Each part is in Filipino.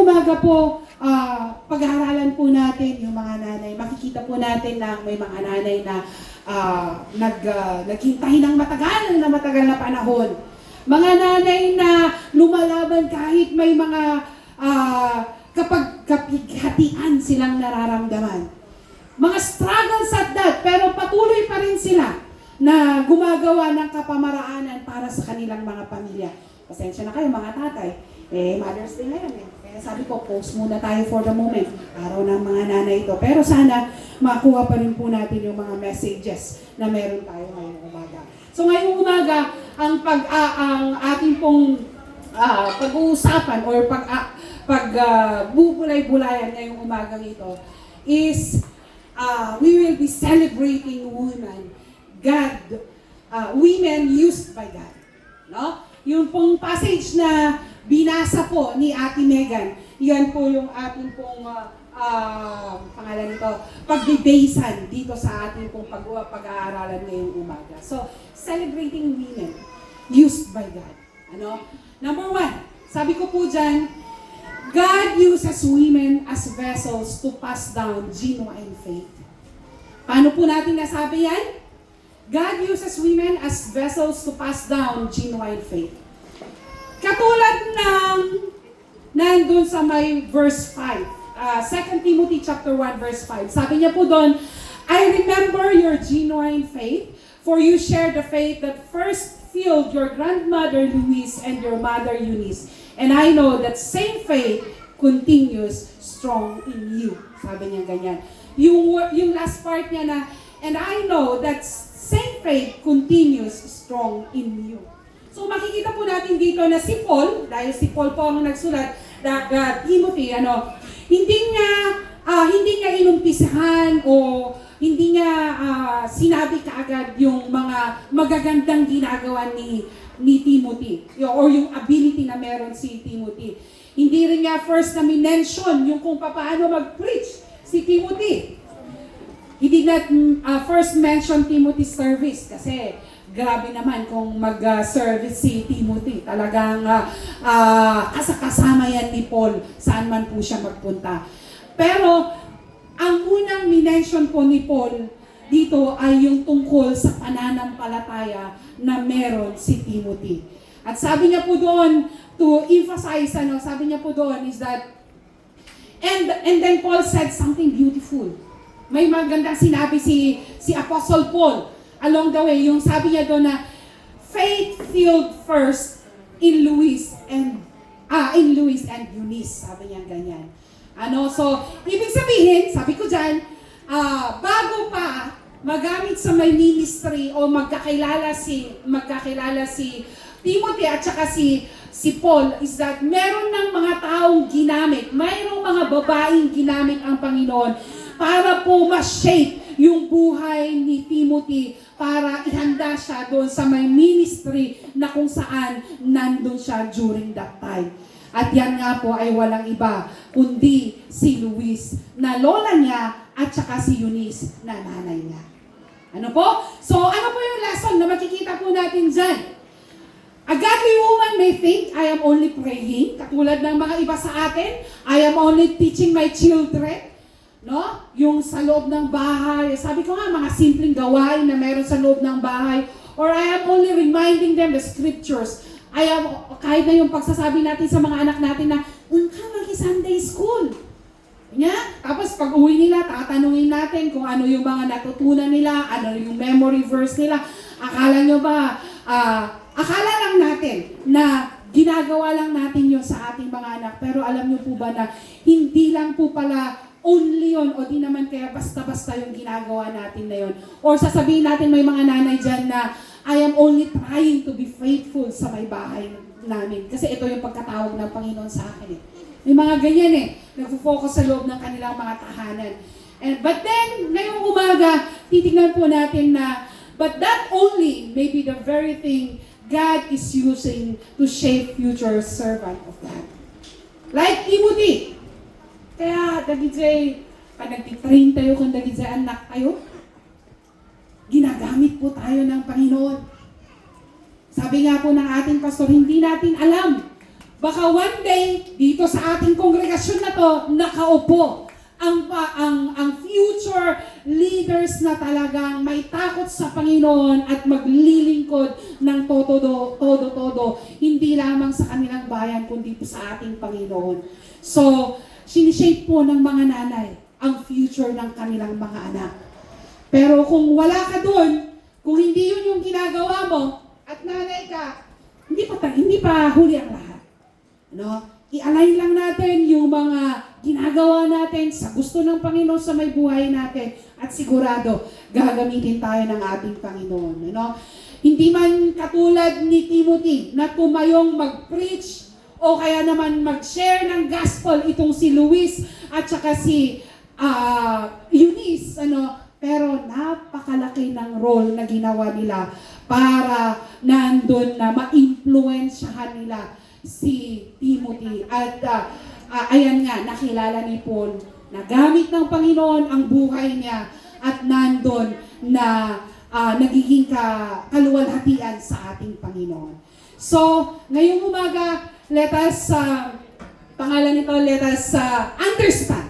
ngayong umaga po, pag-aaralan po natin yung mga nanay. Makikita po natin na may mga nanay na naghintay ng matagal na panahon. Mga nanay na lumalaban kahit may mga kapag kapighatian silang nararamdaman. Mga struggles at that, pero patuloy pa rin sila na gumagawa ng kapamaraanan para sa kanilang mga pamilya. Pasensya na kayo mga tatay, Mother's Day ngayon Kaya sabi ko, post muna tayo for the moment. Araw ng mga nanay ito. Pero sana makuha pa rin po natin yung mga messages na meron tayo ngayong umaga. So ngayong umaga, ang ating pong pag-uusapan or bubulay-bulayan ngayong umagang ito is we will be celebrating women used by God. No? Yung pong passage na binasa po ni Ate Megan, yan po yung ating pong pangalan nito, pagbibasehan dito sa ating pong pag-aaralan ngayong umaga. So, celebrating women used by God. Ano? Number 1, sabi ko po dyan, God uses women as vessels to pass down genuine faith. Paano po natin nasabi yan? God uses women as vessels to pass down genuine faith. Katulad ng nandun sa may verse 5, 2 Timothy chapter 1 verse 5. Sabi niya po doon, I remember your genuine faith, for you shared the faith that first filled your grandmother Louise and your mother Eunice. And I know that same faith continues strong in you. Sabi niya ganyan. Yung last part niya na, and I know that same faith continues strong in you. So makikita po natin dito na si Paul, dahil si Paul po ang nagsulat, Timothy, hindi niya inumpisahan o hindi niya sinabi kaagad yung mga magagandang ginagawa ni Timothy or yung ability na meron si Timothy. Hindi rin niya first na minention yung kung paano mag-preach si Timothy. He did not first mention Timothy's service kasi grabe naman kung mag-service si Timothy. Talagang kasama yan ni Paul saan man po siya magpunta. Pero ang unang minention po ni Paul dito ay yung tungkol sa pananampalataya na meron si Timothy. At sabi niya po doon, to emphasize, sabi niya po doon is that, and then Paul said something beautiful. May magandang sinabi si Apostle Paul along the way. Yung sabi niya doon na, faith-filled first in Louis and Eunice. Sabi niya ganyan. So, ibig sabihin, sabi ko dyan, bago pa magamit sa may ministry o magkakilala si Timothy at saka si Paul is that meron ng mga taong ginamit, mayroong mga babaeng ginamit ang Panginoon para po ma-shape yung buhay ni Timothy para ihanda siya doon sa may ministry na kung saan nandun siya during that time. At yan nga po ay walang iba kundi si Luis na lola niya at saka si Eunice na nanay niya. Ano po? So ano po yung lesson na makikita po natin dyan? A godly woman may think, I am only praying, katulad ng mga iba sa atin, I am only teaching my children. No? Yung sa loob ng bahay, sabi ko nga, mga simpleng gawain na meron sa loob ng bahay, or I am only reminding them the scriptures. Kahit na yung pagsasabi natin sa mga anak natin na, ka mag-Sunday school. Tapos pag uwi nila, tatanungin natin kung ano yung mga natutunan nila, ano yung memory verse nila. Akala lang natin na ginagawa lang natin yun sa ating mga anak. Pero alam niyo po ba na hindi lang po pala only yun o di naman kaya basta-basta yung ginagawa natin na yun. Or sasabihin natin may mga nanay dyan na I am only trying to be faithful sa may bahay namin. Kasi ito yung pagkatawag ng Panginoon sa akin May mga ganyan nagfo-focus sa loob ng kanilang mga tahanan. But then, ngayong umaga, titignan po natin na but that only may be the very thing God is using to shape future servant of God. Like Timothy. Kaya, Dagijay, pag nag-train tayo kung Dagijay anak tayo, ginagamit po tayo ng Panginoon. Sabi nga po ng ating pastor, hindi natin alam. Baka one day, dito sa ating kongregasyon, to nakaupo. Ang future leaders na talagang may takot sa Panginoon at maglilingkod ng todo. Hindi lamang sa kanilang bayan, kundi po sa ating Panginoon. So, sinishape po ng mga nanay ang future ng kanilang mga anak. Pero kung wala ka doon, kung hindi yun yung ginagawa mo, at nanay ka, hindi pa huli ang lahat. No? I-align lang natin yung mga ginagawa natin sa gusto ng Panginoon sa may buhay natin at sigurado gagamitin tayo ng ating Panginoon. Ano? Hindi man katulad ni Timothy na tumayong mag-preach o kaya naman mag-share ng gospel itong si Luis at saka si Eunice, pero napakalaki ng role na ginawa nila para nandun na ma-influensyahan nila si Timothy. At ayan nga, nakilala ni Paul na gamit ng Panginoon ang buhay niya at nandun na nagiging kaluwalhatian sa ating Panginoon. So, ngayong umaga, let us understand,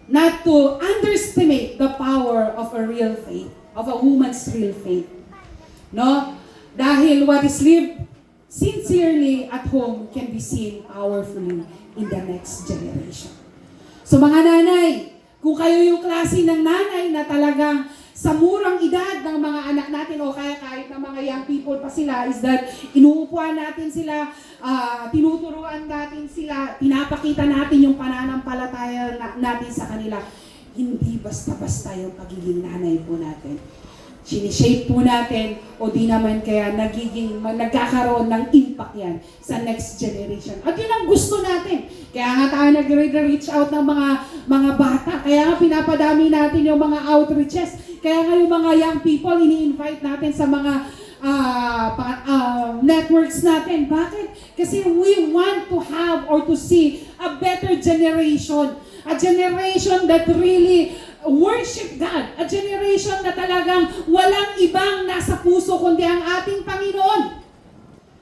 not to underestimate the power of a real faith, of a woman's real faith. No? Dahil what is lived sincerely at home can be seen powerfully in the next generation. So mga nanay, kung kayo yung klase ng nanay na talagang sa murang edad ng mga anak natin o kaya kahit na mga young people pa sila, is that inuupuan natin sila, tinuturuan natin sila, pinapakita natin yung pananampalataya natin sa kanila. Hindi basta-basta yung pagiging nanay po natin. Sinishape po natin o di naman kaya nagkakaroon ng impact yan sa next generation. At yun ang gusto natin. Kaya nga tayo nag-reach out ng mga bata. Kaya nga pinapadami natin yung mga outreaches. Kaya nga yung mga young people, ini-invite natin sa mga networks natin. Bakit? Kasi we want to have or to see a better generation. A generation that really worship God. A generation na talagang walang ibang nasa puso kundi ang ating Panginoon.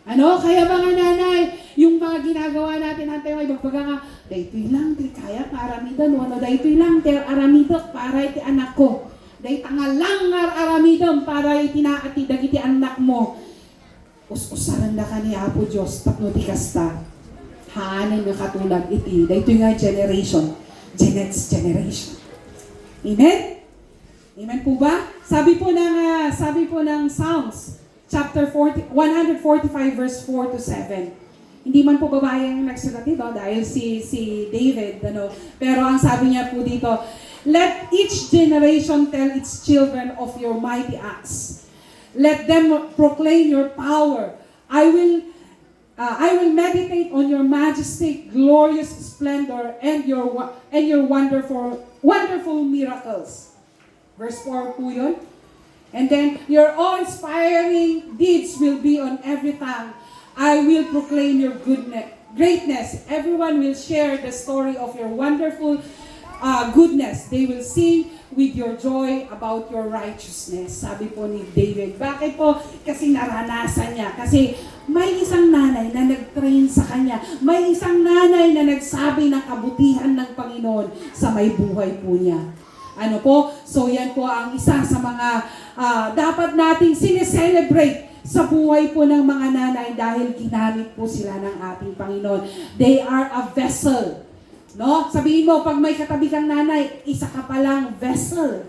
Kaya mga nanay, yung mga ginagawa natin, hantay mo, ibang nga, daytoy lang, kaya paaramidan, daytoy lang, aramidok, para iti anak ko. Day tangalang aramidom, para iti naati, dagiti anak mo. Us-usaran na ka ni Apo Diyos, tapno ti kasta. Haanan nga katulad iti, daytoy nga generation, the next generation. Amen? Amen po ba? Sabi po ng Psalms, chapter 145 verse 4 to 7. Hindi man po babae ang nagsulat dito dahil si David, pero ang sabi niya po dito, let each generation tell its children of your mighty acts. Let them proclaim your power. I will meditate on your majestic, glorious splendor and your wonderful miracles. Verse 4 po yun. And then, your awe-inspiring deeds will be on every tongue. I will proclaim your greatness. Everyone will share the story of your wonderful goodness. They will sing with your joy about your righteousness. Sabi po ni David. Bakit po? Kasi naranasan niya. Kasi may isang nanay na nag-train sa kanya. May isang nanay na nagsabi ng kabutihan ng Panginoon sa may buhay po niya. So yan po ang isa sa mga dapat nating sineselebrate sa buhay po ng mga nanay dahil ginamit po sila ng ating Panginoon. They are a vessel. No? Sabihin mo, pag may katabi kang nanay, isa ka palang vessel.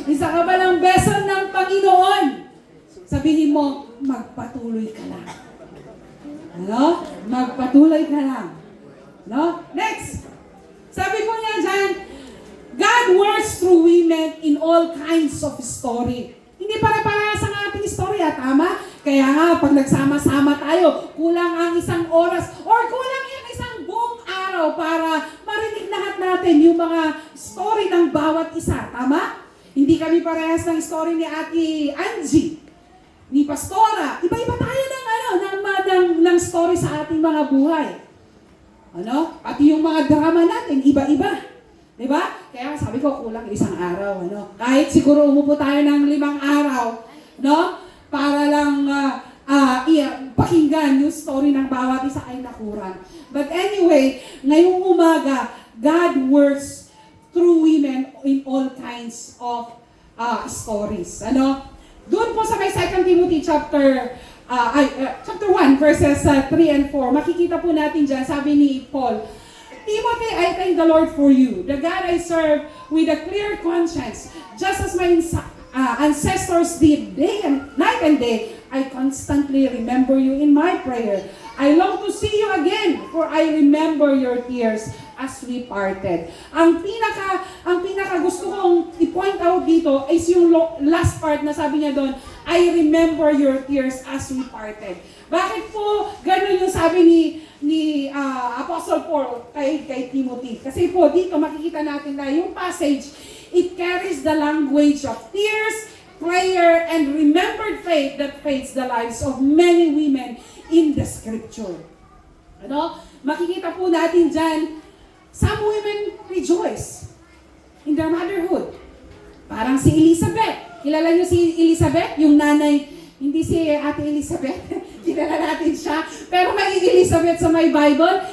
Isa ka palang vessel ng Panginoon. Sabihin mo, magpatuloy ka lang. Magpatuloy ka lang. Next. Sabi po niya dyan, God works through women in all kinds of story. Hindi para-para sa ating istorya, tama? Kaya nga, pag nagsama-sama tayo, kulang ang isang oras or kulang yung isang buong araw para marinig lahat natin yung mga story ng bawat isa, tama? Hindi kami parehas ng story ni Ate Angie, ni Pastora. Iba-iba tayo ng story sa ating mga buhay. Pati yung mga drama natin, iba-iba. Diba? Kaya sabi ko, kulang isang araw. Kahit siguro umupo tayo ng 5 araw, para lang pakinggan yung story ng bawat isa ay nakurang. But anyway, ngayong umaga, God works through women in all kinds of stories. Ano? Doon po sa may 2 Timothy chapter 1 verses 3 and 4, makikita po natin dyan, sabi ni Paul, Timothy, I thank the Lord for you, the God I serve with a clear conscience, just as my ancestors did night and day. I constantly remember you in my prayer. I long to see you again, for I remember your tears as we parted. Ang pinaka gusto kong i-point out dito is yung last part na sabi niya doon, I remember your tears as we parted. Bakit po ganun yung sabi ni Apostle Paul kay Timothy? Kasi po dito makikita natin na yung passage, it carries the language of tears, prayer, and remembered faith that fades the lives of many women in the scripture. Ano? Makikita po natin dyan, some women rejoice in their motherhood. Parang si Elizabeth. Kilala niyo si Elizabeth? Yung nanay, hindi si Ate Elizabeth. Kilala natin siya. Pero may Elizabeth sa may Bible.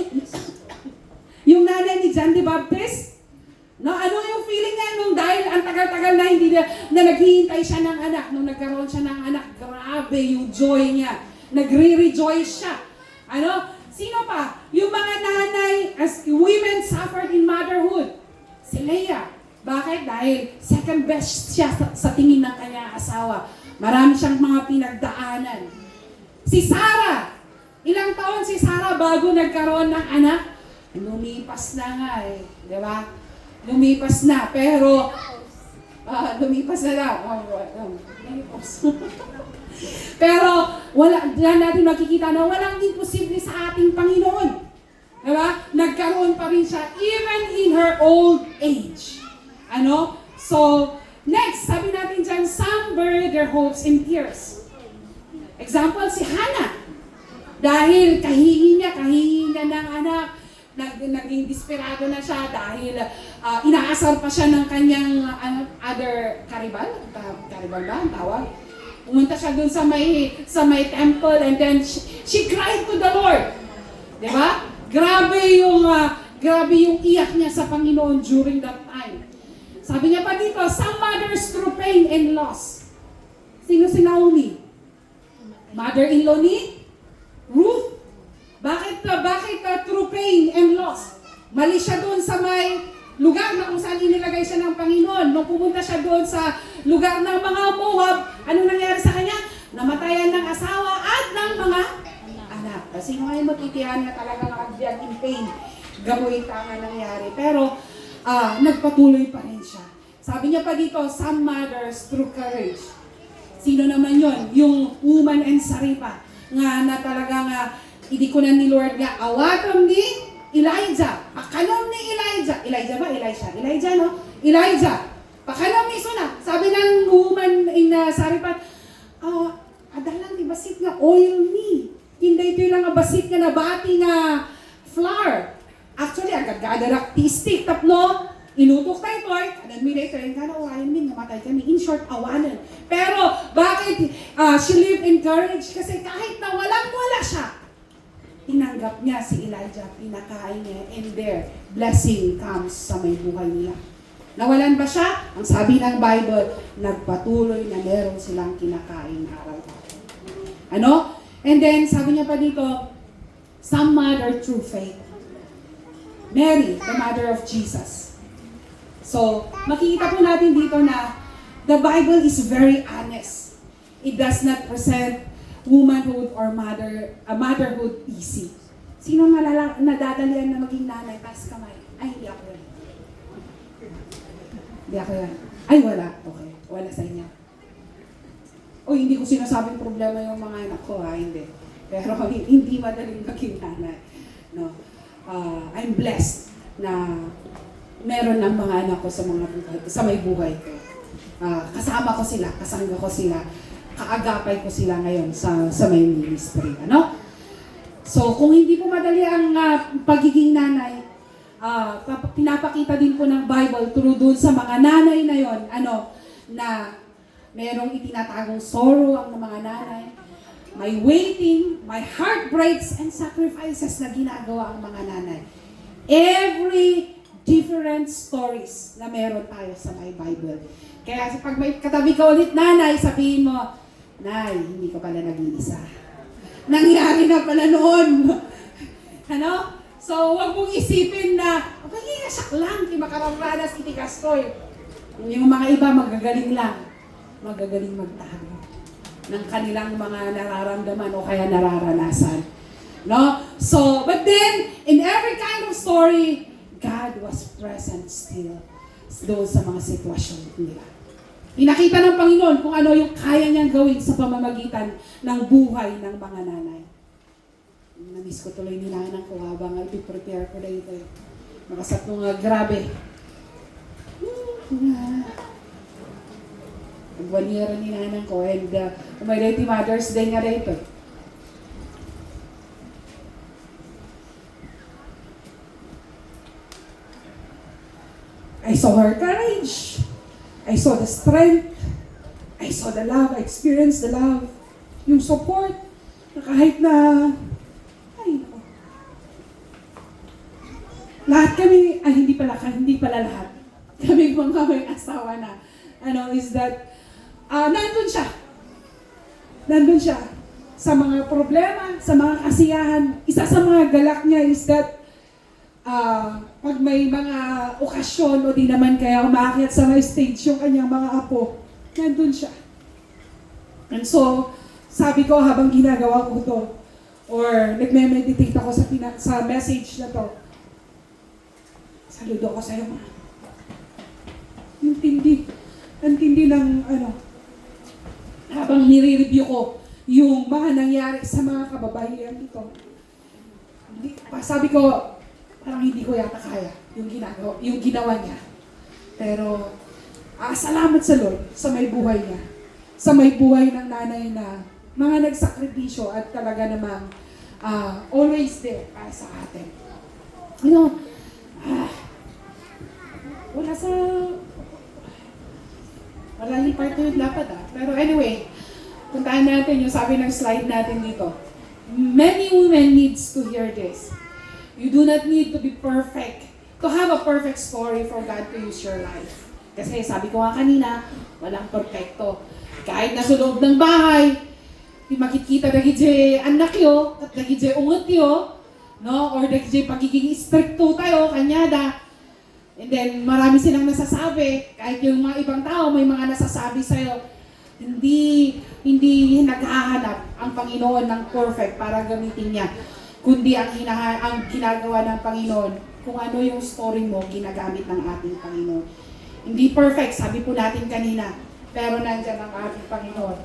Yung nanay ni John the Baptist. No, ano yung feeling niya nung dahil ang tagal-tagal na hindi na naghihintay siya ng anak. Nung nagkaroon siya ng anak, grabe yung joy niya. Nagre-rejoice siya. Ano? Sino pa? Yung mga nanay, as women suffered in motherhood. Si Leah. Bakit? Dahil second best siya sa tingin ng kanyang asawa. Marami siyang mga pinagdaanan. Si Sarah. Ilang taon si Sarah bago nagkaroon ng anak? Lumipas na nga eh. Di ba? Lumipas na. Pero, lumipas na daw. Pero, diyan natin makikita na walang imposible sa ating Panginoon. Diba? Nagkaroon pa rin siya even in her old age. Ano? So, next, sabi natin dyan, some bury their hopes in tears. Example, si Hannah. Dahil kahingi niya ng anak, naging desperado na siya dahil inaasar pa siya ng kanyang other karibal. Karibal ba ang tawag? Pumunta siya dun sa may temple and then she cried to the Lord. Diba? Grabe yung iyak niya sa Panginoon during that time. Sabi niya pa dito, some mothers through pain and loss. Sino si Naomi? Mother-in-law ni Ruth. Bakit through pain and loss? Mali siya doon sa may lugar na kung saan inilagay siya ng Panginoon. Nung pumunta siya doon sa lugar ng mga Moab, ano nangyari sa kanya? Namatayan ng asawa at ng mga anak. Kasi ngayon matitihan na talagang agyan in pain. Gamoy tanga nangyari. Pero nagpatuloy pa rin siya. Sabi niya pa dito, some mothers through courage. Sino naman yon? Yung woman and Saripa nga na talagang hindi ko na ni Lord nga awatom ni Elijah. Pakanom ni Elijah. Elijah ba? Elijah, no? Elijah. Pakanom ni Suna. Sabi ng woman in Saripat, adalang di basit nga oil ni. Hindi ito lang basit nga nabati nga flour. Actually, agad-gadarak tistik. Tapno, inutok tayo ito. Kanan mi later, yung gana awayan min, namatay kami. In short, awanan. Pero, bakit she lived in courage? Kasi kahit na walang-wala siya, tinanggap niya si Elijah, pinakain niya, and there, blessing comes sa may buhay nila. Nawalan ba siya? Ang sabi ng Bible, nagpatuloy na meron silang kinakain araw-araw. Ano? And then, sabi niya pa dito, some mother through faith. Mary, the mother of Jesus. So, makikita po natin dito na the Bible is very honest. It does not present womanhood or motherhood easy. Sino nadadalian na maging nanay? Taas kamay. Ay, hindi ako yan. Hindi ako yan. Ay, wala. Okay. Wala sa inyo. O, hindi ko sinasabing problema yung mga anak ko, ha? Hindi. Pero hindi madaling maging nanay. No. I'm blessed na meron ng mga anak ko sa may buhay ko. Kasama ko sila, kasangga ko sila, kaagapay ko sila ngayon sa may ministry. Ano? So, kung hindi po madali ang pagiging nanay, pinapakita din po ng Bible through dun sa mga nanay na yon, na merong itinatagong sorrow ang mga nanay. may waiting, may heartbreaks, and sacrifices na ginagawa ang mga nanay. Every different stories na meron tayo sa my Bible. Kaya pag may katabi ka ulit nanay, sabihin mo, Nay, hindi ka pala nag-iisa. Nangyari na pala noon. Ano? So, huwag mong isipin na, okay, nasak lang, di makararanas iti kastoy. Yung mga iba, magagaling lang. Magagaling magtago ng kanilang mga nararamdaman o kaya nararanasan. No? So, but then, in every kind of story, God was present still doon sa mga sitwasyon nila. Pinakita ng Panginoon kung ano yung kaya niyang gawin sa pamamagitan ng buhay ng mga nanay. Namiss ko tuloy ni nanang ko habang prepare ko na ito. Makasat mo nga, grabe. Ang 1 year ni nanang ko and umayday ti Mother's Day nga dito. I saw her courage. I saw the strength. I saw the love. I experienced the love. Yung support. Na kahit na, ay, nako. Lahat kami, hindi pala lahat. Kami mga may asawa na, is that, nandun siya. Nandun siya. Sa mga problema, sa mga kasiyahan. Isa sa mga galak niya is that, pag may mga okasyon o di naman kaya umaakyat sa may stage yung kanyang mga apo, nandun siya. And so, sabi ko habang ginagawa ko to, or nagme-meditate ako sa message na to, saludo ko sa'yo, ma. Ang tindi ng habang nire-review ko yung mga nangyari sa mga kababaihan dito. Sabi ko, parang hindi ko yata kaya yung ginawa niya. Pero, salamat sa Lord sa may buhay niya. Sa may buhay ng nanay na mga nagsakripisyo at talaga namang always there para sa atin. Wala yung part na yun dapat Pero anyway, puntahan natin yung sabi ng slide natin dito. Many women needs to hear this. You do not need to be perfect to have a perfect story for God to use your life. Kasi sabi ko nga kanina, walang perfecto. Kahit nasa loob ng bahay, di makikita na gidje anak yo, at na gidje ungot yo, no? Or na gidje pagiging stricto tayo, kanyada. And then, marami silang nasasabi. Kahit yung mga ibang tao, may mga nasasabi sa'yo. Hindi naghahanap ang Panginoon ng perfect para gamitin niya. Kundi ang ginagawa ng Panginoon, kung ano yung story mo, ginagamit ng ating Panginoon. Hindi perfect, sabi po natin kanina, pero nandyan ang ating Panginoon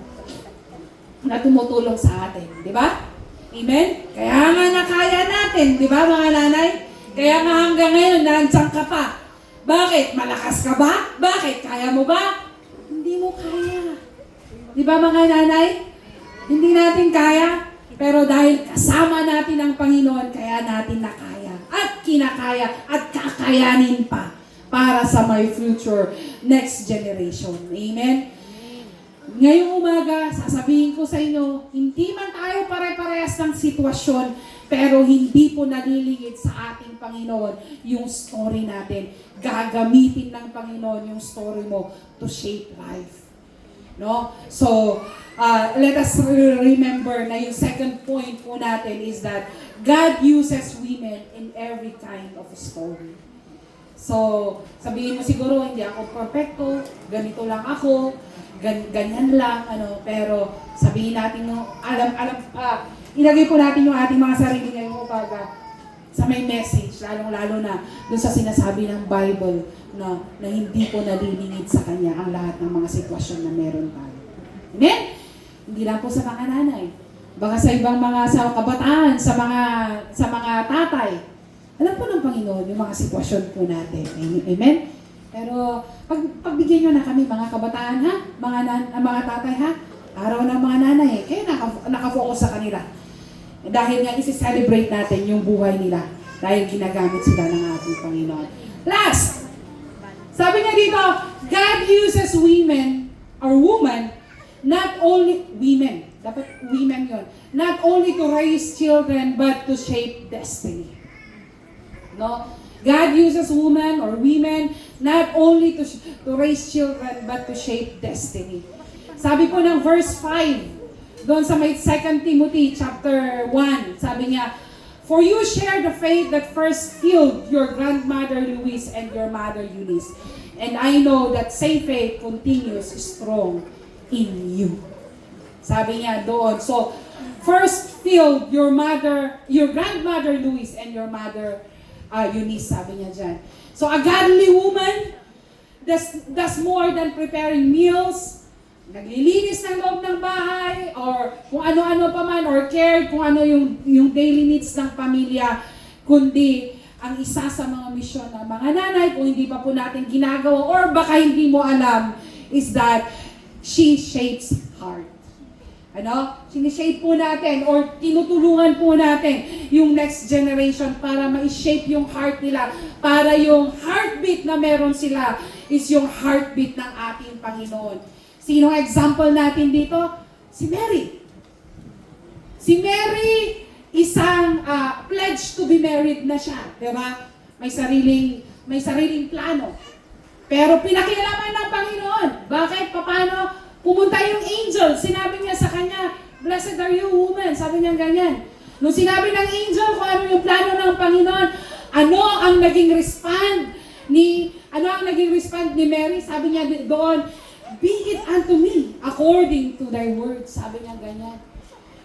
na tumutulong sa atin. Di ba? Amen? Kaya nga nakaya natin, di ba mga nanay? Kaya nga hanggang ngayon, nandyan ka pa. Bakit? Malakas ka ba? Bakit? Kaya mo ba? Hindi mo kaya. Di ba mga nanay? Hindi natin kaya. Pero dahil kasama natin ang Panginoon, kaya natin nakaya. At kinakaya. At kakayanin pa. Para sa my future next generation. Amen? Ngayong umaga, sasabihin ko sa inyo, hindi man tayo pare-parehas ng sitwasyon, pero hindi po nalilingid sa ating Panginoon yung story natin. Gagamitin ng Panginoon yung story mo to shape life. No? So, let us remember na yung second point po natin is that God uses women in every kind of story. So, sabihin mo siguro, hindi ako perfecto, ganito lang ako, ganyan lang, pero sabihin natin ilagay po natin yung ating mga sarili ngayong umaga sa may message, lalong-lalo na doon sa sinasabi ng Bible na hindi po nalilingid sa Kanya ang lahat ng mga sitwasyon na meron tayo. Amen? Hindi lang po sa mga nanay. Baka sa ibang mga sa kabataan, sa mga tatay. Alam po ng Panginoon yung mga sitwasyon po natin. Amen? Pero pagbigyan nyo na kami mga kabataan ha, mga tatay ha, araw ng mga nanay kaya nakafocus sa kanila. Dahil nga isi-celebrate natin yung buhay nila dahil ginagamit sila ng ating Panginoon. Last, sabi niya dito, God uses women, not only women, Dapat women yon. Not only to raise children, but to shape destiny. No? God uses women or women not only to raise children, but to shape destiny. Sabi po ng verse 5, doon sa may 2 Timothy chapter 1, sabi niya, "For you share the faith that first filled your grandmother Louise and your mother Eunice. And I know that same faith continues strong in you." Sabi niya doon. So, first filled your grandmother Louise and your mother Eunice, sabi niya dyan. So, a godly woman does more than preparing meals, naglilinis ng loob ng bahay, or kung ano-ano pa man, or care kung ano yung daily needs ng pamilya, kundi ang isa sa mga misyon ng mga nanay, kung hindi pa po natin ginagawa, or baka hindi mo alam, is that she shapes heart. Sinishape po natin or tinutulungan po natin yung next generation para ma-shape yung heart nila, para yung heartbeat na meron sila is yung heartbeat ng ating Panginoon. Sino example natin dito? Si Mary. Si Mary, isang pledge to be married na siya, di ba? May sariling plano. Pero pinakialaman ng Panginoon. Bakit? Paano? Pumunta yung angel, sinabi niya sa kanya, "Blessed are you, woman." Sabi niya ganyan. Nung sinabi ng angel kung ano yung plano ng Panginoon, ano ang naging respond ni Mary? Sabi niya doon, "Be it unto me according to thy word." Sabi niya ganyan.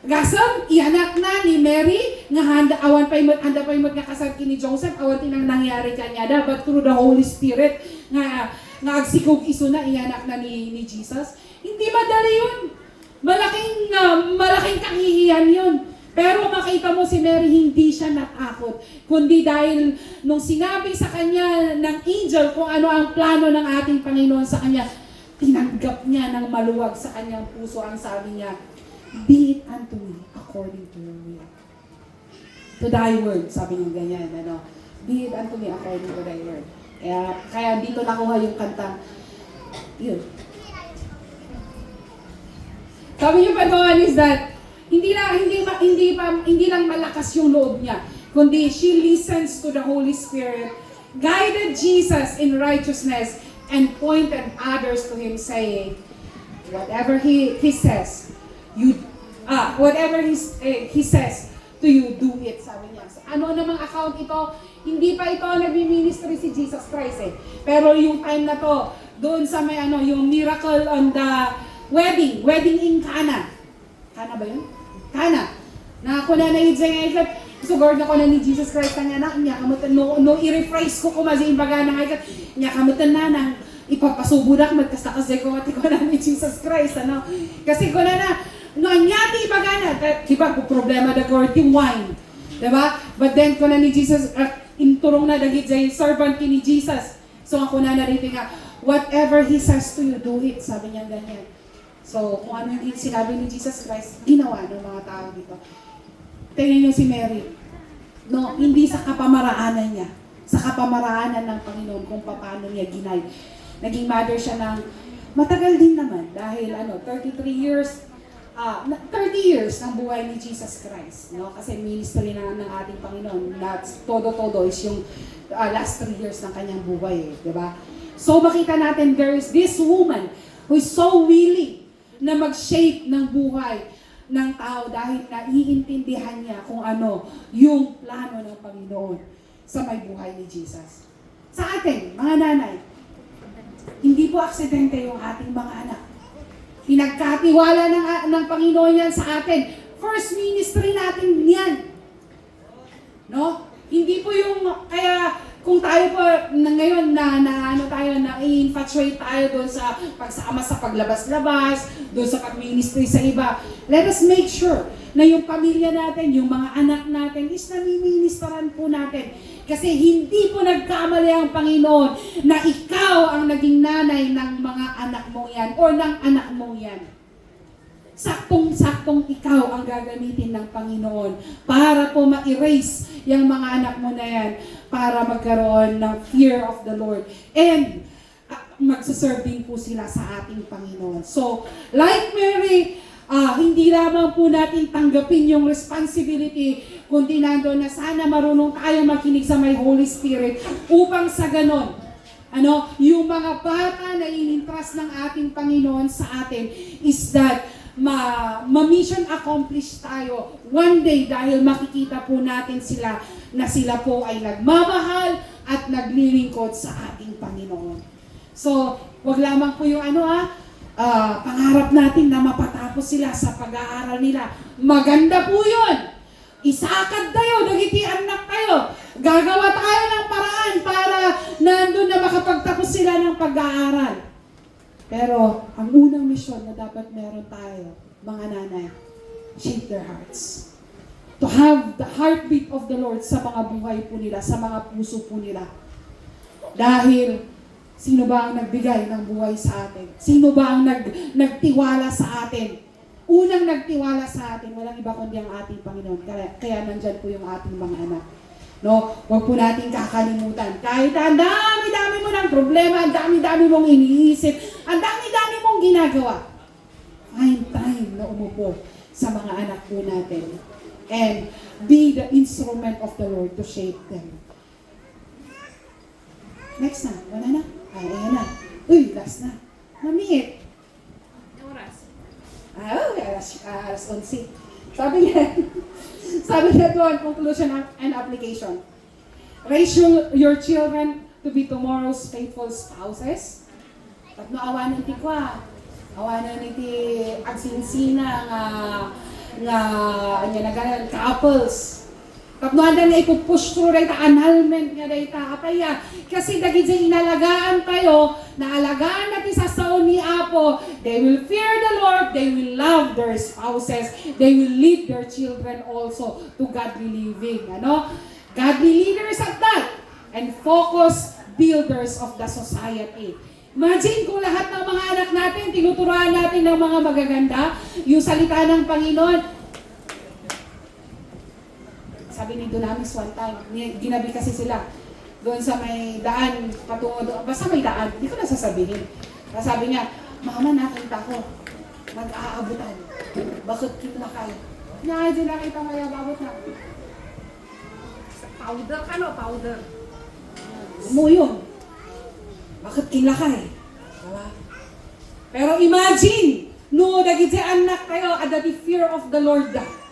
Gasam, ianak na ni Mary, nga handa pa imot nga kasal ni Joseph, awan tinang nangyari kanya da, but through the Holy Spirit, nga agsikog iso na, ianak na ni Jesus. Hindi madali yun. Malaking kahihiyan yun. Pero makita mo si Mary, hindi siya natakot. Kundi dahil nung sinabi sa kanya ng angel kung ano ang plano ng ating Panginoon sa kanya, tinanggap niya ng maluwag sa kanyang puso. Ang sabi niya, "Be it unto me according to your will." To thy word, sabi niya ganyan. Be it unto me according to thy word. Kaya dito nakuha yung kantang, yun. Sabi niyo pa doon is that hindi lang malakas yung loob niya, kundi she listens to the Holy Spirit, guided Jesus in righteousness, and pointed others to Him, saying, whatever He says, whatever He says to you, do it. Sabi niya. So, ano namang account ito? Hindi pa ito nagmi-ministry si Jesus Christ Pero yung time na to, doon sa may yung miracle on the wedding in Cana. Cana ba yun? Cana. Na ako na na-idjay nga sugod na ko na ni Jesus Christ kanya na, niya kamutan, no i-rephrase ko kumazi imbaga na nga niya kamutan na nang ipapasubudak magkasta-kasi ko at ko na ni Jesus Christ, Kasi ko na no anyati imbaga na, diba ko problema da ko yung wine. Diba? But then ko na ni Jesus, inturong na dagit jay servant ni Jesus. So ako na narito nga, whatever He says to you, do it. Sabi niya ganyan. So, kung ano yung sinabi ni Jesus Christ, ginawa ng mga tao dito. Tingnan niyo si Mary. No, hindi sa kapamaraanan niya. Sa kapamaraanan ng Panginoon kung paano niya ginay. Naging mother siya ng matagal din naman. Dahil 33 years, 30 years ng buhay ni Jesus Christ. No? Kasi ministry na ng ating Panginoon. Todo is yung last 3 years ng kanyang buhay. Diba? So, makita natin, there is this woman who is so willing na mag-shape ng buhay ng tao dahil naiintindihan niya kung ano yung plano ng Panginoon sa may buhay ni Jesus. Sa atin, mga nanay, hindi po aksidente yung ating mga anak. Pinagkatiwala ng Panginoon yan sa atin. First ministry natin yan. No? Hindi po yung, kaya kung tayo po ngayon na-infatuate tayo doon sa pagsama sa paglabas-labas, doon sa pag-ministry sa iba, let us make sure na yung pamilya natin, yung mga anak natin, is nami-ministeran po natin. Kasi hindi po nagkamali ang Panginoon na ikaw ang naging nanay ng mga anak mo yan o ng anak mo yan. Saktong-saktong ikaw ang gagamitin ng Panginoon para po ma-erase yung mga anak mo na yan para magkaroon ng fear of the Lord. And magsaserve din po sila sa ating Panginoon. So, like Mary, hindi lamang po natin tanggapin yung responsibility, kundi nandoon na sana marunong tayo makinig sa may Holy Spirit upang sa ganon, yung mga bata na inintrust ng ating Panginoon sa atin is that ma-mission accomplish tayo one day dahil makikita po natin sila na sila po ay nagmamahal at naglilingkod sa ating Panginoon. So, wag lamang po yung pangarap natin na mapatapos sila sa pag-aaral nila. Maganda po yun. Isakad tayo, dagiti anak tayo. Gagawa tayo ng paraan para nandun na makapagtapos sila ng pag-aaral. Pero, ang unang misyon na dapat meron tayo, mga nanay, shape their hearts. To have the heartbeat of the Lord sa mga buhay po nila, sa mga puso po nila. Dahil, sino ba ang nagbigay ng buhay sa atin? Sino ba ang nagtiwala sa atin? Unang nagtiwala sa atin, walang iba kundi ang ating Panginoon. Kaya nandyan po yung ating mga anak. Huwag po natin kakalimutan. Kahit ang dami-dami mo ng problema, ang dami-dami mong iniisip, ang dami-dami mong ginagawa. Find time na umupo sa mga anak po natin. And be the instrument of the Lord to shape them. Next na. Wala na? Ayan na. Uy, last na. Mamiit. Oras. Alas 11. Sabi niya doon, conclusion and application. Raise your children to be tomorrow's faithful spouses. At awanan ti kwa. Awanan ti agsinsina nga couples. Kapno anda na ipupush through rita annulment nga dayta apaya kasi dagit sa inalagaan tayo na alagaan natin sa saon ni Apo, they will fear the Lord, they will love their spouses, they will lead their children also to godly living, godly leaders at that, and focus builders of the society. Imagine kung lahat ng mga anak natin tinuturuan natin ng mga magaganda yung salita ng Panginoon. Sabi ni Dunamis one time, ginabi kasi sila doon sa may daan, patungo doon, basta may daan, hindi ko na sasabihin. Sabi niya, Mama, nakita ko, mag-aabutan. Bakit kita na kayo? Hindi nakita mo yung abot na. Powder ka no, powder. Mo yun. Bakit kinakay? Diba? Pero imagine, no, dagit si anak kayo, at the fear of the Lord da.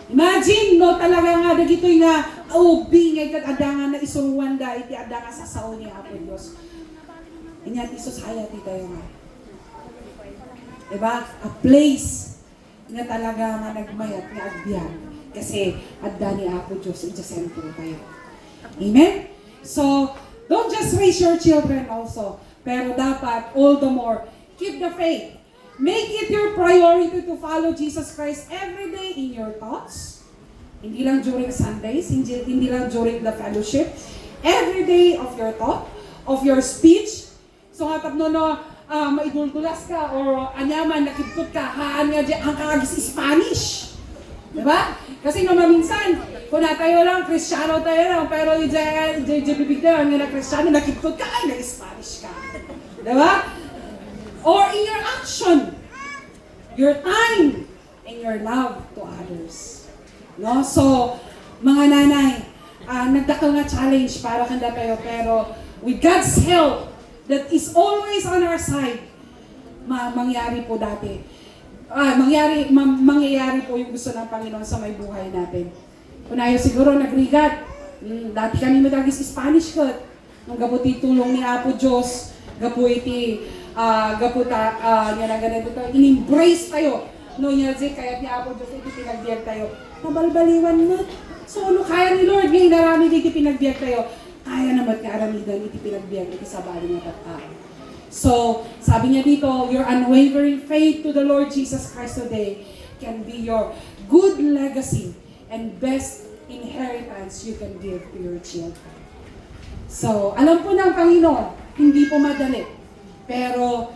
Imagine, talaga nga, dagito'y nga, bingay kat adangan na isuruan da, iti adangan sa sao ni Apo Diyos. Inyat society tayo nga. Diba? A place na talaga nga nagmayat nga agbyag. Kasi adda ni Apo Diyos, sentro tayo. Amen? So, don't just raise your children also, pero dapat, all the more, keep the faith. Make it your priority to follow Jesus Christ every day in your thoughts. Hindi lang during Sundays, hindi lang during the fellowship. Every day of your thought, of your speech. So nga tapno maiduldulas ka or anyaman, nakipot ka, haan nga dyan, ang kagis Spanish. Diba? Kasi maminsan, kung tayo lang, Kristiyano tayo lang, pero dyan bibig na nga na Kristiyano, nakipot ka, ay na-Spanish ka. Diba? Or in your action, your time, and your love to others. So, mga nanay, nagdakal nga challenge para kanda tayo, pero with God's help, that is always on our side, mangyari po mangyayari po yung gusto ng Panginoon sa may buhay natin. Kunayo siguro nagrigat, dati kami matagis Spanish ko, nung gabuti tulong ni Apo Diyos, gapuiti, niya na ganito tayo, in-embrace tayo. No, niya kaya ni Apo Diyos, iti pinagbiag tayo. Mabalbaliwan na. So, kaya ni Lord, ngayon narami iti pinagbiag tayo. Kaya naman ka aramidan, iti pinagbiag, iti sabali na tatay. So, sabi niya dito, your unwavering faith to the Lord Jesus Christ today can be your good legacy and best inheritance you can give to your children. So, alam po ng Panginoon, hindi po madali. Pero,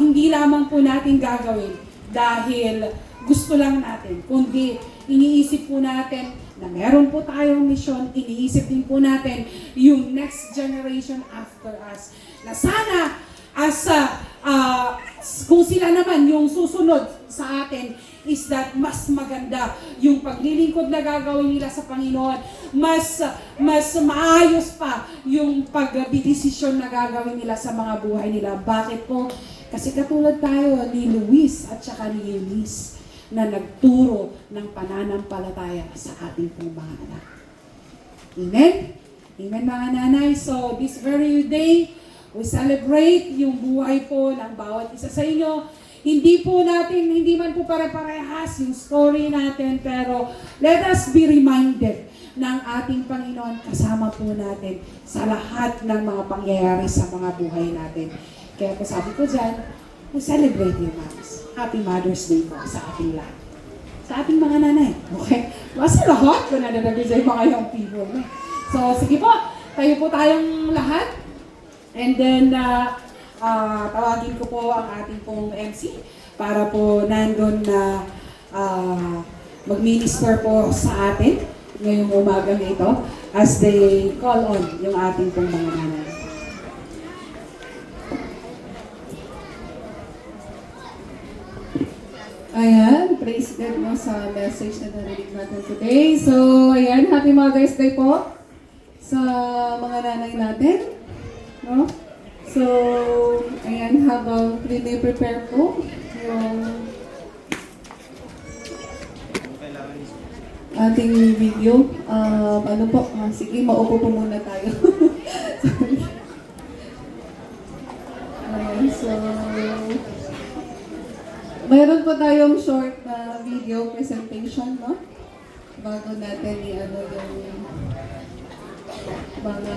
hindi lamang po natin gagawin dahil gusto lang natin. Kundi, iniisip po natin na meron po tayong mission, iniisip din po natin yung next generation after us. Na sana as kung sila naman yung susunod sa atin is that mas maganda yung paglilingkod na gagawin nila sa Panginoon. Mas maayos pa yung pagdidesisyon na gagawin nila sa mga buhay nila. Bakit po? Kasi katulad tayo ni Luis at saka ni Eunice na nagturo ng pananampalataya sa ating pong mga anak. Amen? Amen mga nanay. So this very day, we celebrate yung buhay po ng bawat isa sa inyo. Hindi man po pare-parehas yung story natin, pero let us be reminded ng ating Panginoon kasama po natin sa lahat ng mga pangyayari sa mga buhay natin. Kaya po sabi ko dyan, we celebrate you, moms. Happy Mother's Day po sa ating lahat. Sa ating mga nanay. Okay? Kasi lahat ko na nabigay mga young people. So, sige po. Tayo po tayong lahat. And then, tawagin ko po ang ating pong MC para po nandun na mag-minister po sa atin ngayong umagang ito as they call on yung ating pong mga nanay. Ayan, praise God mo sa message na narinig natin today. So, ayan, Happy Mother's Day po sa mga nanay natin. No? So, ayan, habang prepare po yung ating video. Sige, maupo po muna tayo. Sorry. Ayan, so, mayroon po tayong short na video presentation, no? Bago natin yung mga